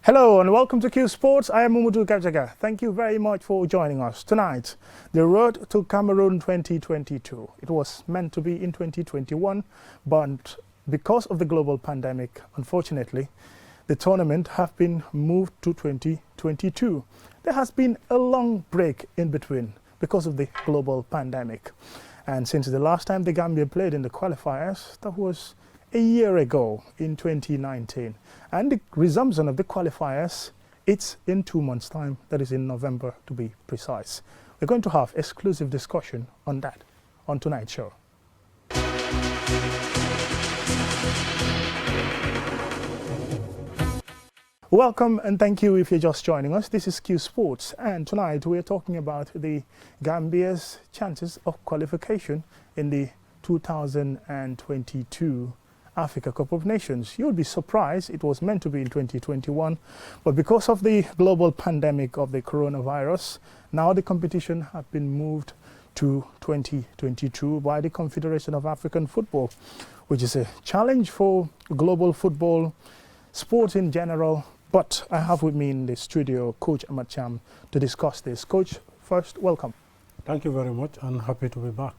Hello and welcome to Qsports. I am Umudu Gajaga. Thank you very much for joining us tonight. The road to Cameroon 2022. It was meant to be in 2021, but because of the global pandemic, unfortunately, the tournament have been moved to 2022. There has been a long break in between because of the global pandemic. And since the last time the Gambia played in the qualifiers, that was a year ago in 2019, and the resumption of the qualifiers, it's in 2 months' time, that is in November to be precise. We're going to have exclusive discussion on that on tonight's show. Welcome and thank you if you're just joining us. This is Qsports, and tonight we're talking about the Gambia's chances of qualification in the 2022 Africa Cup of Nations. You'll be surprised, it was meant to be in 2021, but because of the global pandemic of the coronavirus, now the competition has been moved to 2022 by the Confederation of African Football, which is a challenge for global football, sport in general. But I have with me in the studio Coach Amacham to discuss this. Coach, first, welcome. Thank you very much, and happy to be back.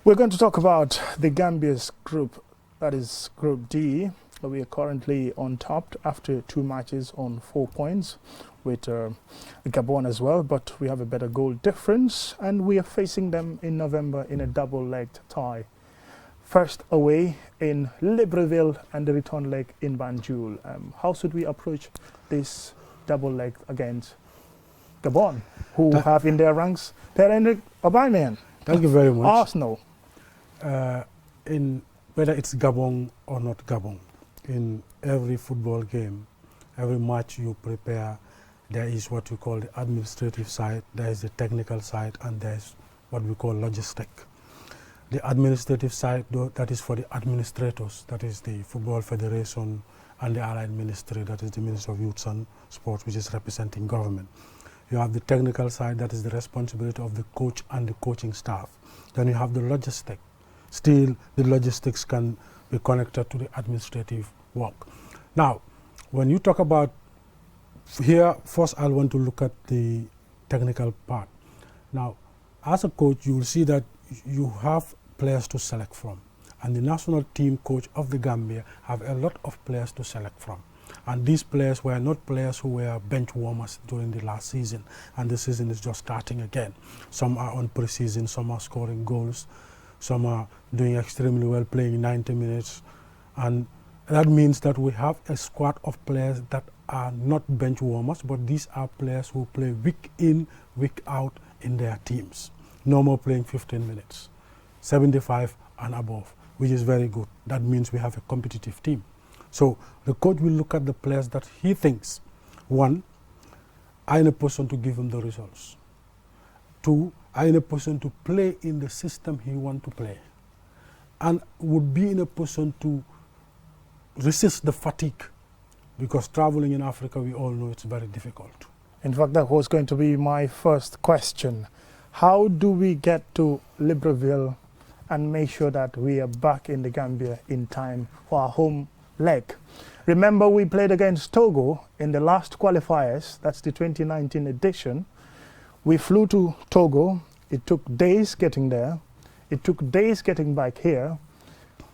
We're going to talk about the Gambia's group. That is Group D. We are currently on top after 2 matches on 4 points with Gabon as well, but we have a better goal difference and we are facing them in November in a double-legged tie. First away in Libreville and the return leg in Banjul. How should we approach this double leg against Gabon, who have in their ranks Pierre-Emerick Aubameyang? Thank you very much. Arsenal. In whether it's Gabon or not Gabon, in every football game, every match you prepare, there is what we call the administrative side, there is the technical side, and there is what we call logistic. The administrative side, though, that is for the administrators, that is the Football Federation and the Allied Ministry, that is the Ministry of Youth and Sports, which is representing government. You have the technical side, that is the responsibility of the coach and the coaching staff. Then you have the logistic. Still, the logistics can be connected to the administrative work. Now, when you talk about here, first I want to look at the technical part. Now, as a coach, you will see that you have players to select from. And the national team coach of the Gambia have a lot of players to select from. And these players were not players who were bench warmers during the last season. And the season is just starting again. Some are on pre-season, some are scoring goals. Some are doing extremely well, playing 90 minutes. And that means that we have a squad of players that are not bench warmers, but these are players who play week in, week out in their teams. No more playing 15 minutes, 75 and above, which is very good. That means we have a competitive team. So the coach will look at the players that he thinks, one, are in a position to give him the results. Two, are in a position to play in the system he wants to play, and would be in a position to resist the fatigue, because traveling in Africa, we all know it's very difficult. In fact, that was going to be my first question. How do we get to Libreville and make sure that we are back in the Gambia in time for our home leg? Remember, we played against Togo in the last qualifiers, that's the 2019 edition. We flew to Togo. It took days getting there. It took days getting back here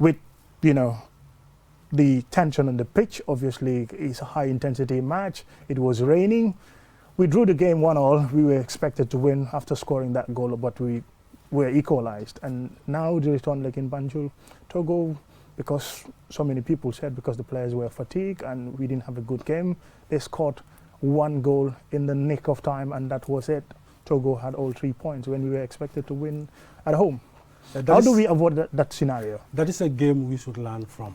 with, the tension on the pitch. Obviously, it's a high intensity match. It was raining. We drew the game 1-1. We were expected to win after scoring that goal, but we were equalized. And now the return leg in Banjul, Togo, because so many people said because the players were fatigued and we didn't have a good game, they scored 1 goal in the nick of time, and that was it. Togo had all 3 points when we were expected to win at home. How do we avoid that scenario? That is a game we should learn from,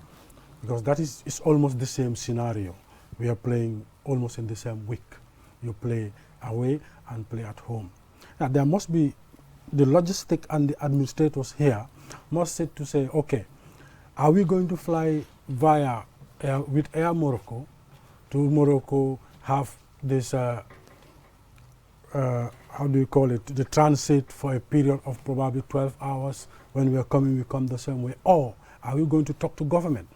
because that is it's almost the same scenario. We are playing almost in the same week. You play away and play at home. Now there must be the logistic and the administrators here must sit to say, okay, are we going to fly via with Air Morocco to Morocco, have this how do you call it, the transit for a period of probably 12 hours. When we are coming, we come the same way. Or are we going to talk to government?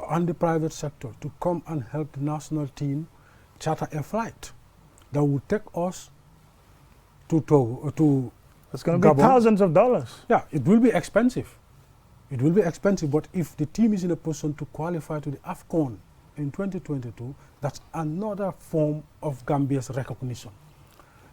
and the private sector to come and help the national team charter a flight that would take us to Togo, to It's going to be Gabon. thousands of dollars. Yeah, it will be expensive. It will be expensive, but if the team is in a position to qualify to the AFCON in 2022, that's another form of Gambia's recognition.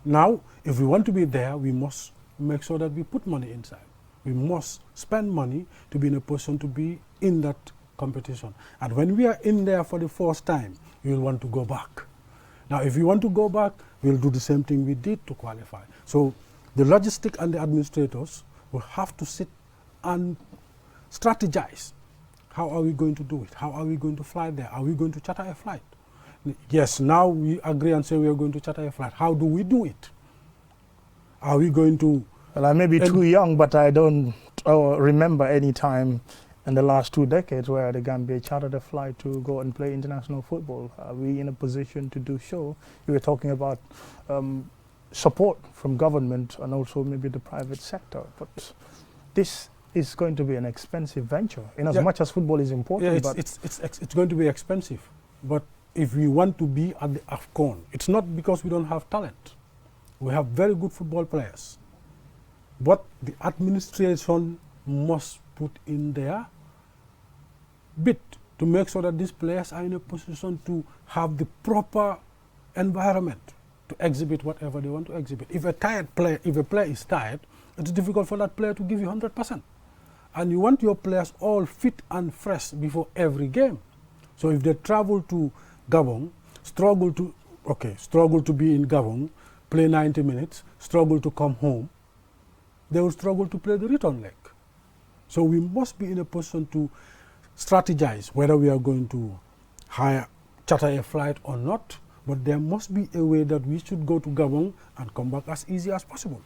Now, if we want to be there, we must make sure that we put money inside. We must spend money to be in a position to be in that competition. And when we are in there for the first time, we will want to go back. Now, if we want to go back, we'll do the same thing we did to qualify. So the logistic and the administrators will have to sit and strategize. How are we going to do it? How are we going to fly there? Are we going to charter a flight? Yes, now we agree and say we are going to charter a flight. How do we do it? Are we going to... Well, I may be too young, but I don't remember any time in the last 2 decades where the Gambia chartered a flight to go and play international football. Are we in a position to do so? You were talking about support from government and also maybe the private sector, but this is going to be an expensive venture in as much as football is important. Yeah, but it's going to be expensive, but if we want to be at the AFCON, it's not because we don't have talent. We have very good football players, but the administration must put in their bit to make sure that these players are in a position to have the proper environment to exhibit whatever they want to exhibit. If a player is tired, it's difficult for that player to give you 100%. And you want your players all fit and fresh before every game. So if they travel to Gabon, struggle to be in Gabon, play 90 minutes, struggle to come home, they will struggle to play the return leg. So we must be in a position to strategize whether we are going to charter a flight or not, but there must be a way that we should go to Gabon and come back as easy as possible.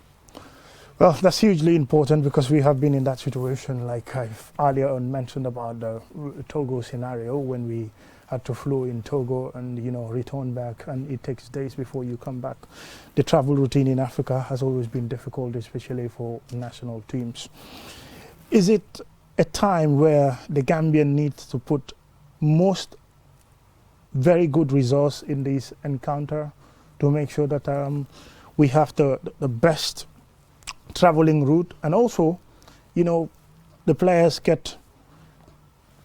well, that's hugely important because we have been in that situation, like I've earlier on mentioned about the Togo scenario when we had to fly in Togo and return back, and it takes days before you come back. The travel routine in Africa has always been difficult, especially for national teams. Is it a time where the Gambian needs to put most very good resource in this encounter to make sure that we have the best traveling route, and also, the players get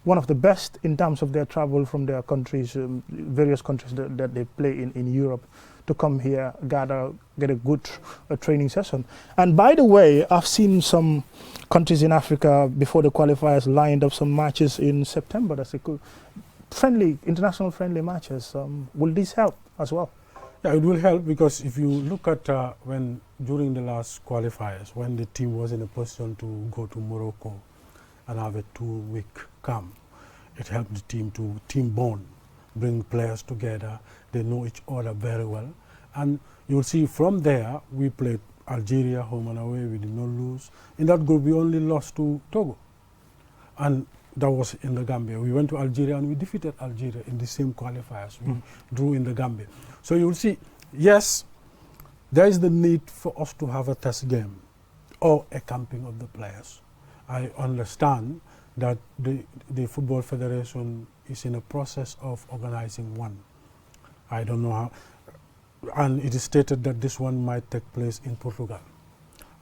one of the best in terms of their travel from their countries, various countries that they play in Europe, to come here, get a good training session. And by the way, I've seen some countries in Africa before the qualifiers lined up some matches in September. That's a good international friendly matches. Will this help as well? Yeah, it will help, because if you look at when during the last qualifiers, when the team was in a position to go to Morocco and have a 2-week camp, it helped the team to team bond, bring players together. They know each other very well, and you'll see from there we played Algeria home and away. We did not lose. In that group, we only lost to Togo, and that was in the Gambia. We went to Algeria and we defeated Algeria in the same qualifiers. We drew in the Gambia. So you will see, yes, there is the need for us to have a test game or a camping of the players. I understand that the Football Federation is in a process of organizing one. I don't know how, and it is stated that this one might take place in Portugal.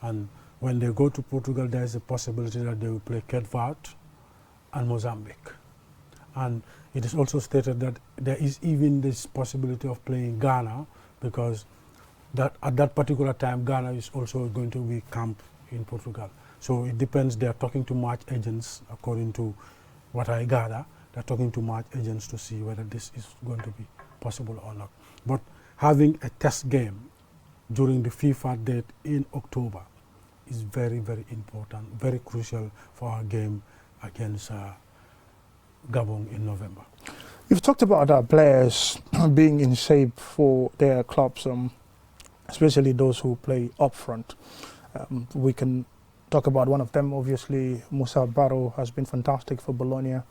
And when they go to Portugal, there is a possibility that they will play Cape Verde and Mozambique. And it is also stated that there is even this possibility of playing Ghana, because at that particular time, Ghana is also going to be camped in Portugal. So it depends. They are talking to match agents, according to what I gather. They're talking to match agents to see whether this is going to be possible or not. But having a test game during the FIFA date in October is very, very important, very crucial for our game against Gabon in November. You've talked about our players being in shape for their clubs, especially those who play up front. We can talk about one of them, obviously. Musa Barrow has been fantastic for Bologna.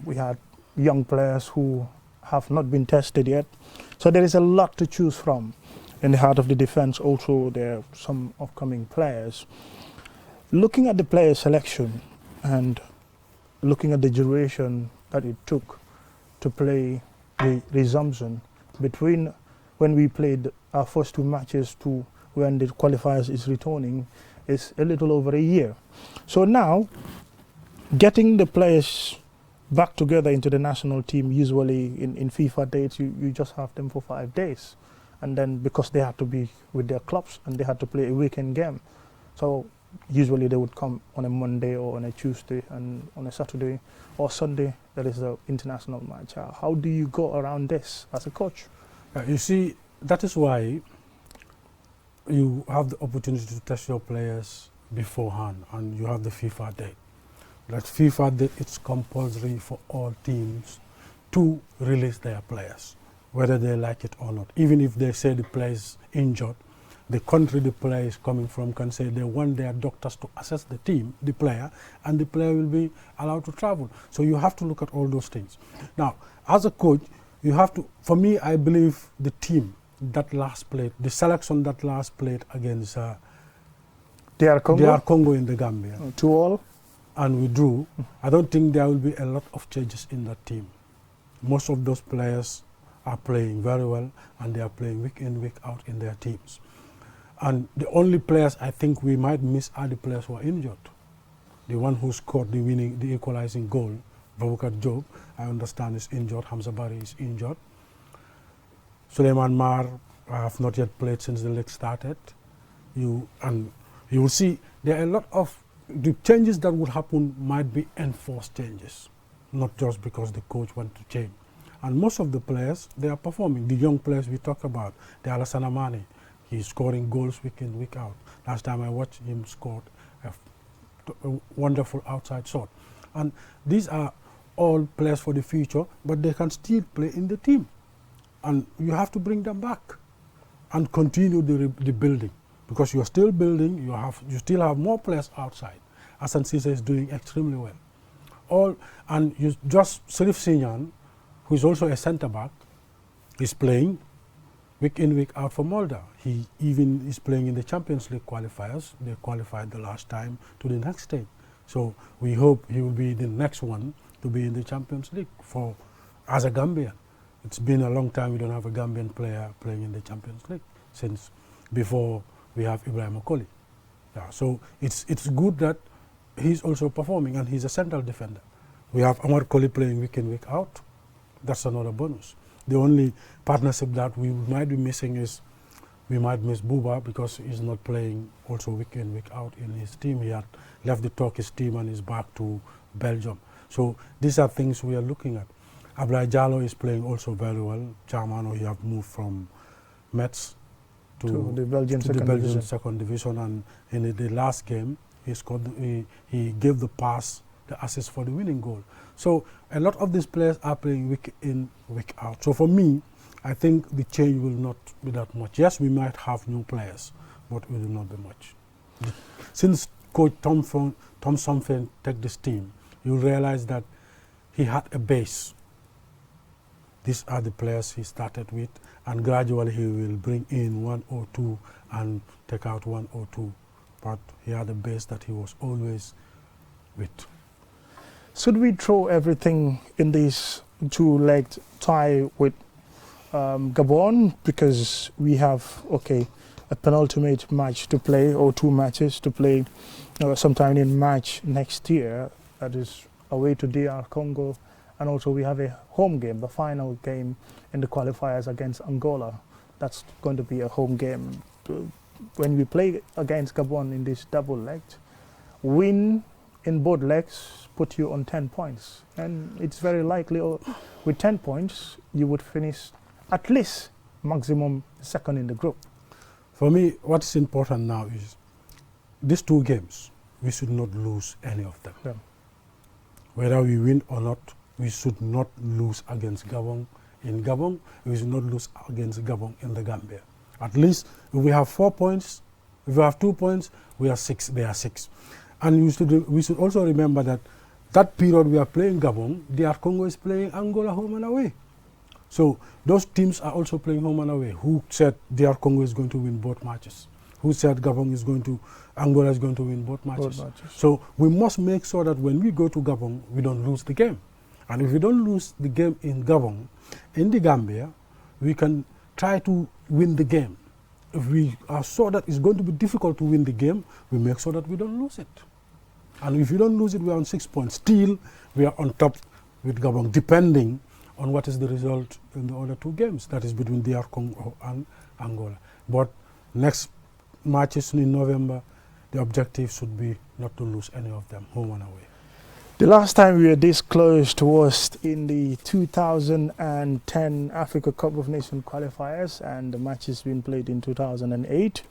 We had young players who have not been tested yet. So there is a lot to choose from. In the heart of the defense also, there are some upcoming players. Looking at the player selection and looking at the duration that it took to play the resumption between when we played our first 2 matches to when the qualifiers is returning is a little over a year. So now, getting the players back together into the national team, usually in FIFA dates, you just have them for 5 days. And then because they had to be with their clubs and they had to play a weekend game. So usually they would come on a Monday or on a Tuesday, and on a Saturday or Sunday, there is the international match. How do you go around this as a coach? You see, that is why you have the opportunity to test your players beforehand, and you have the FIFA date. That FIFA date, it's compulsory for all teams to release their players, whether they like it or not. Even if they say the player is injured, the country the player is coming from can say they want their doctors to assess the team, the player, and the player will be allowed to travel. So you have to look at all those things. Now, as a coach, you have to, for me, I believe the team that last played, the selection that last played against DR Congo in the Gambia. 2-2. And we drew. I don't think there will be a lot of changes in that team. Most of those players are playing very well, and they are playing week in, week out in their teams. And the only players I think we might miss are the players who are injured. The one who scored the equalizing goal, Baboucar Job, I understand is injured. Hamza Bari is injured. Suleiman Mar have not yet played since the league started. You will see there are a lot of the changes that would happen might be enforced changes, not just because the coach wants to change. And most of the players, they are performing. The young players we talk about, the Alassane Mane, he's scoring goals week in, week out. Last time I watched him scored a wonderful outside shot. And these are all players for the future, but they can still play in the team. And you have to bring them back and continue the building, because you are still building, you still have more players outside. Hassan Cisse is doing extremely well. And you just Serif Sinyan, who is also a centre-back, is playing week in, week out for Molda. He even is playing in the Champions League qualifiers. They qualified the last time to the next stage. So we hope he will be the next one to be in the Champions League as a Gambian. It's been a long time we don't have a Gambian player playing in the Champions League since before we have Ibrahim Okoli. Yeah, so it's good that he's also performing, and he's a central defender. We have Amar Koli playing week in, week out. That's another bonus. The only partnership that we might be missing is we might miss Buba, because he's not playing also week in, week out in his team. He had left the Turkish team and is back to Belgium. So these are things we are looking at. Abdoulaye Diallo is playing also very well. Chamano, he have moved from Metz to the Belgian second division, and in the last game he gave the pass, the assist for the winning goal. So a lot of these players are playing week in, week out. So for me, I think the change will not be that much. Yes, we might have new players, but it will not be much. Since Coach Tom Somfen took this team, you realize that he had a base. These are the players he started with, and gradually he will bring in 1 or 2 and take out 1 or 2. But he had a base that he was always with. Should we throw everything in this 2-legged tie with Gabon, because we have a penultimate match to play, or 2 matches to play sometime in March next year, that is away to DR Congo, and also we have a home game, the final game in the qualifiers against Angola. That's going to be a home game. When we play against Gabon in this double leg, win in both legs put you on 10 points, and it's very likely with 10 points you would finish at least maximum second in the group. For me, what's important now is these 2 games, we should not lose any of them. Yeah. Whether we win or not, we should not lose against Gabon in Gabon. We should not lose against Gabon in the Gambia. At least if we have 4 points, if we have 2 points, we are 6, they are 6. And we should also remember that period we are playing Gabon, DR Congo is playing Angola home and away. So those teams are also playing home and away. Who said DR Congo is going to win both matches? Who said Angola is going to win both matches? So we must make sure that when we go to Gabon, we don't lose the game. And if we don't lose the game in Gabon, in the Gambia, we can try to win the game. If we are sure that it's going to be difficult to win the game, we make sure that we don't lose it. And if we don't lose it, we are on 6 points. Still, we are on top with Gabon, depending on what is the result in the other 2 games, that is between DR Congo and Angola. But next matches in November, the objective should be not to lose any of them, home and away. The last time we were this close was in the 2010 Africa Cup of Nations qualifiers, and the matches been played in 2008.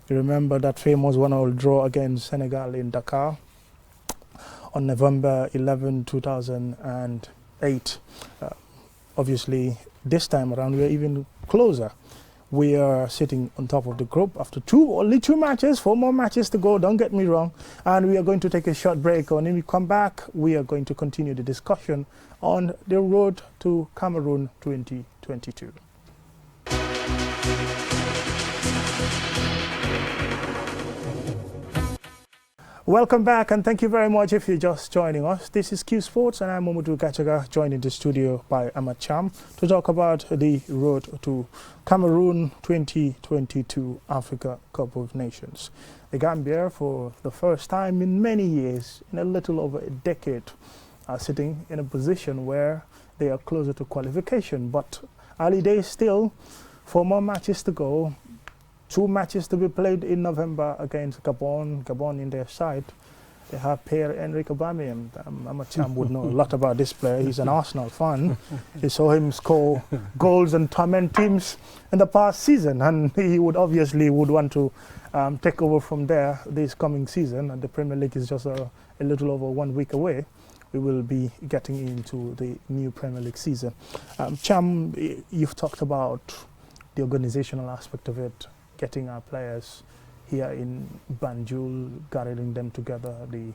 You remember that famous 1-1 draw against Senegal in Dakar on November 11, 2008. Obviously, this time around we are even closer. We are sitting on top of the group after only 2 matches, 4 more matches to go, don't get me wrong. And we are going to take a short break. When we come back, we are going to continue the discussion on the road to Cameroon 2022. Welcome back, and thank you very much if you're just joining us. This is Qsports, and I'm Momodu Gachaga, joined in the studio by Ahmad Cham to talk about the road to Cameroon 2022 Africa Cup of Nations. The Gambia, for the first time in many years, in a little over a decade, are sitting in a position where they are closer to qualification. But early days still, 4 more matches to go. 2 matches to be played in November against Gabon. Gabon in their side. They have Pierre-Emerick Aubameyang. Ahmad Cham would know a lot about this player. He's an Arsenal fan. He saw him score goals and torment teams in the past season, and he would want to take over from there this coming season. And the Premier League is just a little over 1 week away. We will be getting into the new Premier League season. Cham, you've talked about the organizational aspect of it, getting our players here in Banjul, gathering them together, the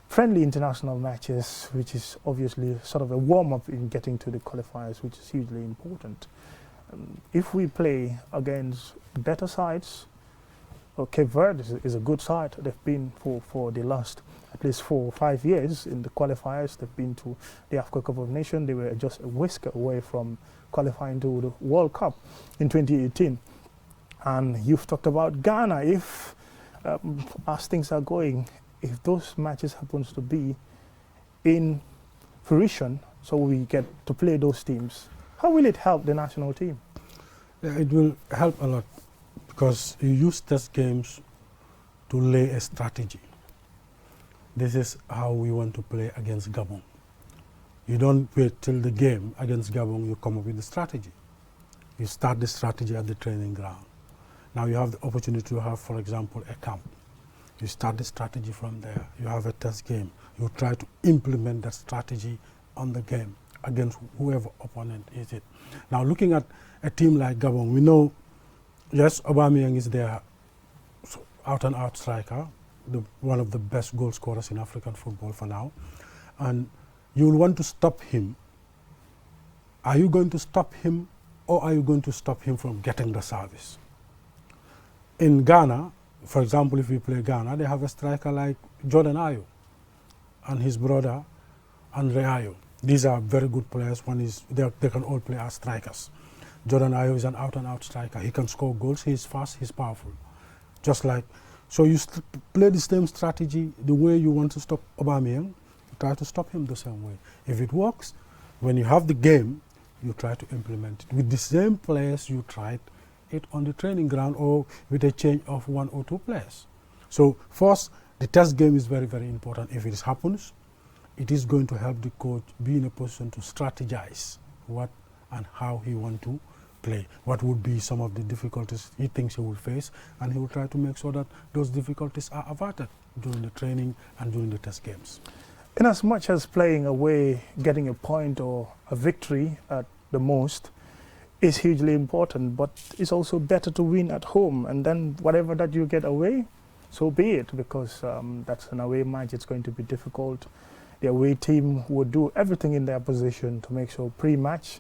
friendly international matches, which is obviously sort of a warm-up in getting to the qualifiers, which is hugely important. If we play against better sides, Cape Verde is a good side. They've been for the last at least 4 or 5 years in the qualifiers. They've been to the Africa Cup of Nations. They were just a whisker away from qualifying to the World Cup in 2018. And you've talked about Ghana. If, as things are going, if those matches happens to be in fruition, so we get to play those teams, how will it help the national team? Yeah, it will help a lot, because you use test games to lay a strategy. This is how we want to play against Gabon. You don't wait till the game against Gabon, you come up with the strategy. You start the strategy at the training ground. Now you have the opportunity to have, for example, a camp. You start the strategy from there. You have a test game. You try to implement that strategy on the game against whoever opponent is it. Now looking at a team like Gabon, we know, yes, Aubameyang is their out-and-out striker, one of the best goal scorers in African football for now. And you will want to stop him. Are you going to stop him, or are you going to stop him from getting the service? In Ghana, for example, if we play Ghana, they have a striker like Jordan Ayew and his brother Andre Ayew. These are very good players. One is they can all play as strikers. Jordan Ayew is an out-and-out striker. He can score goals. He's fast. He's powerful. Just like, so you play the same strategy the way you want to stop Aubameyang. You try to stop him the same way. If it works, when you have the game, you try to implement it with the same players you tried it on the training ground, or with a change of 1 or 2 players. So first, the test game is very, very important. If it happens, it is going to help the coach be in a position to strategize what and how he wants to play. What would be some of the difficulties he thinks he will face, and he will try to make sure that those difficulties are averted during the training and during the test games. In as much as playing away, getting a point or a victory at the most is hugely important, but it's also better to win at home, and then whatever that you get away, so be it, because that's an away match. It's going to be difficult. The away team would do everything in their position to make sure pre-match,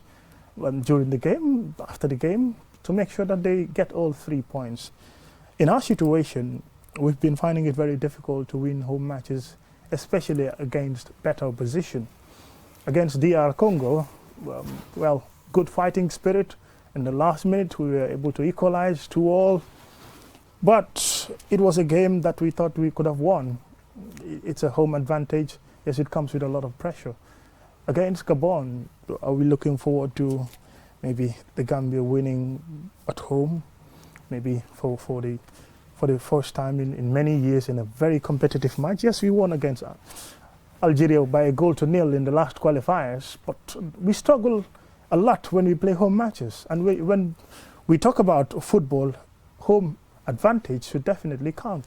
during the game, after the game, to make sure that they get all 3 points. In our situation, we've been finding it very difficult to win home matches, especially against better opposition. against DR Congo, well, good fighting spirit. In the last minute, we were able to equalize 2-2. But it was a game that we thought we could have won. It's a home advantage. Yes, it comes with a lot of pressure. Against Gabon, are we looking forward to maybe the Gambia winning at home? Maybe for the first time in many years in a very competitive match. Yes, we won against Algeria by 1-0 in the last qualifiers, but we struggle a lot when we play home matches. And when we talk about football, home advantage should definitely count.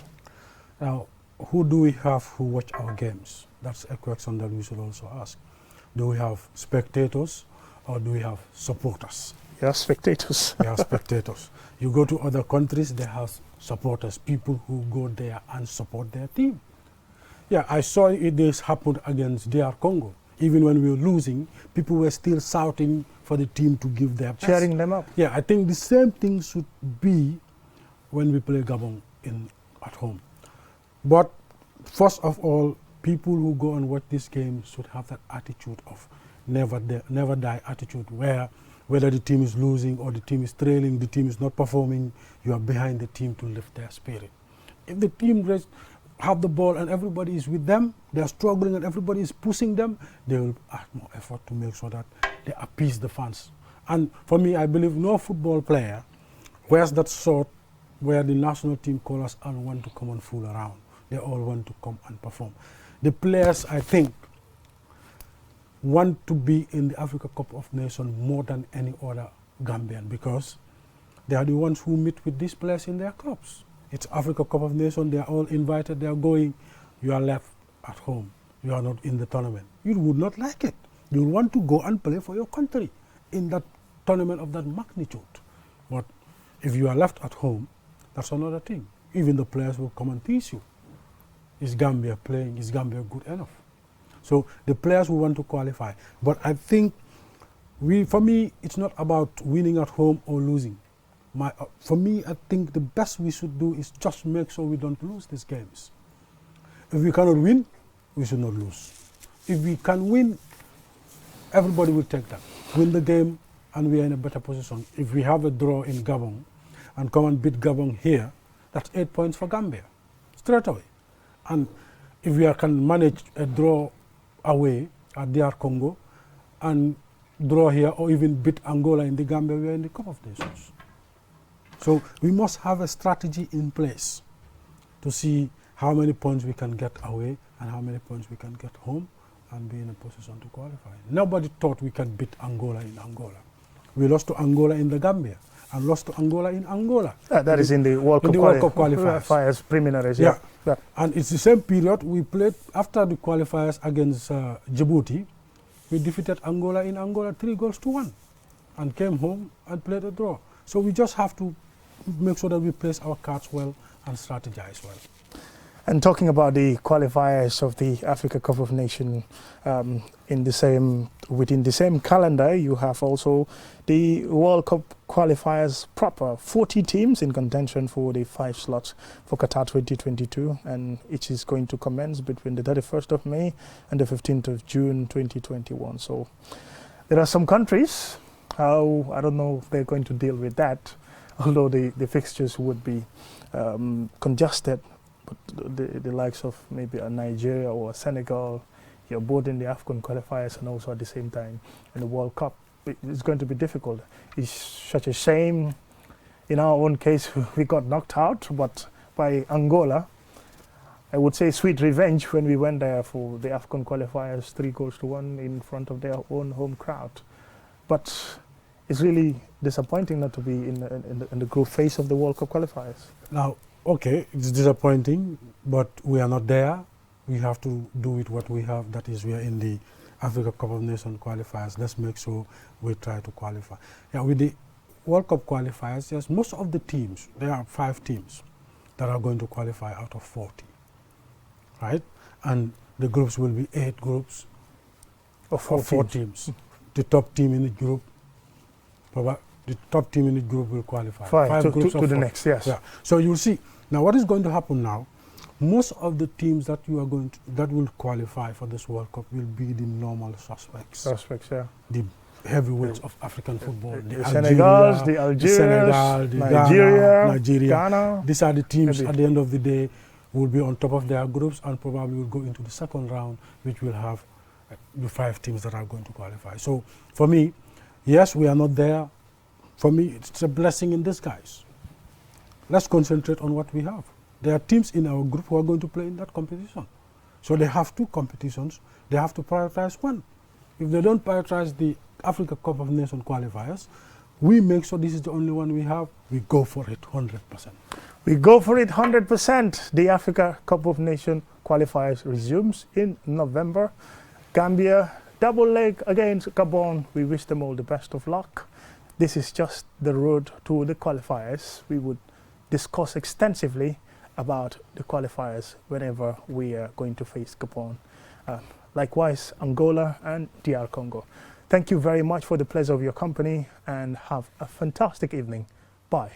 Now, who do we have who watch our games? That's a question that we should also ask. Do we have spectators or do we have supporters? Yeah, spectators. We have spectators. You go to other countries, they have supporters, people who go there and support their team. Yeah, I saw this happen against DR Congo. Even when we were losing, people were still shouting for the team to give their best. Cheering them up. Yeah, I think the same thing should be when we play Gabon at home. But first of all, people who go and watch this game should have that attitude of never die attitude, where whether the team is losing or the team is trailing, the team is not performing, you are behind the team to lift their spirit. If the team have the ball and everybody is with them, they are struggling and everybody is pushing them, they will add more effort to make sure that they appease the fans. And for me, I believe no football player wears that sort where the national team callers all want to come and fool around. They all want to come and perform. The players, I think, want to be in the Africa Cup of Nations more than any other Gambian, because they are the ones who meet with these players in their clubs. It's Africa Cup of Nations, they are all invited, they are going. You are left at home, you are not in the tournament. You would not like it. You want to go and play for your country in that tournament of that magnitude. But if you are left at home, that's another thing. Even the players will come and tease you. Is Gambia playing? Is Gambia good enough? So the players who want to qualify. But I think for me, it's not about winning at home or losing. For me, I think the best we should do is just make sure we don't lose these games. If we cannot win, we should not lose. If we can win, everybody will take that. Win the game and we are in a better position. If we have a draw in Gabon and come and beat Gabon here, that's 8 points for Gambia, straight away. And if we can manage a draw away at DR Congo and draw here or even beat Angola in the Gambia, we are in the Cup of Nations. So we must have a strategy in place to see how many points we can get away and how many points we can get home and be in a position to qualify. Nobody thought we can beat Angola in Angola. We lost to Angola in the Gambia and lost to Angola in Angola. That is in the World Cup qualifiers preliminaries. Yeah. And it's the same period we played after the qualifiers against Djibouti. We defeated Angola in Angola 3-1 and came home and played a draw. So we just have to make sure that we place our cards well and strategize well. And talking about the qualifiers of the Africa Cup of Nations, within the same calendar, you have also the World Cup qualifiers proper. 40 teams in contention for the 5 slots for Qatar 2022, and it is going to commence between the 31st of May and the 15th of June 2021. So there are some countries, I don't know if they're going to deal with that, although the fixtures would be congested. But the likes of maybe a Nigeria or a Senegal, you're both in the AFCON qualifiers and also at the same time in the World Cup. It's going to be difficult. It's such a shame. In our own case, we got knocked out, but by Angola. I would say sweet revenge when we went there for the AFCON qualifiers, 3-1 in front of their own home crowd. But it's really disappointing not to be in the group phase of the World Cup qualifiers. Now, okay, it's disappointing, but we are not there. We have to do with what we have. That is, we are in the Africa Cup of Nations qualifiers. Let's make sure we try to qualify. Yeah, with the World Cup qualifiers, yes, most of the teams, there are 5 teams that are going to qualify out of 40, right? And the groups will be 8 groups of 4 teams. The top team in the group, the top team in the group will qualify. 5 groups to the next, yes. Yeah. So you'll see. Now, what is going to happen now? most of the teams that you are going to, that will qualify for this World Cup will be the normal suspects. Suspects, yeah. The heavyweights of African football. The Senegals, the Algerians, Nigeria, Ghana. These are the teams at the end of the day will be on top of their groups and probably will go into the second round, which will have the 5 teams that are going to qualify. So for me, yes, we are not there. For me, it's a blessing in disguise. Let's concentrate on what we have. There are teams in our group who are going to play in that competition. So they have 2 competitions. They have to prioritize one. If they don't prioritize the Africa Cup of Nations qualifiers, we make sure this is the only one we have. We go for it 100%. We go for it 100%. The Africa Cup of Nations qualifiers resumes in November. Gambia, double leg against Gabon. We wish them all the best of luck. This is just the road to the qualifiers. We would discuss extensively about the qualifiers whenever we are going to face Gabon. Likewise, Angola and DR Congo. Thank you very much for the pleasure of your company and have a fantastic evening. Bye.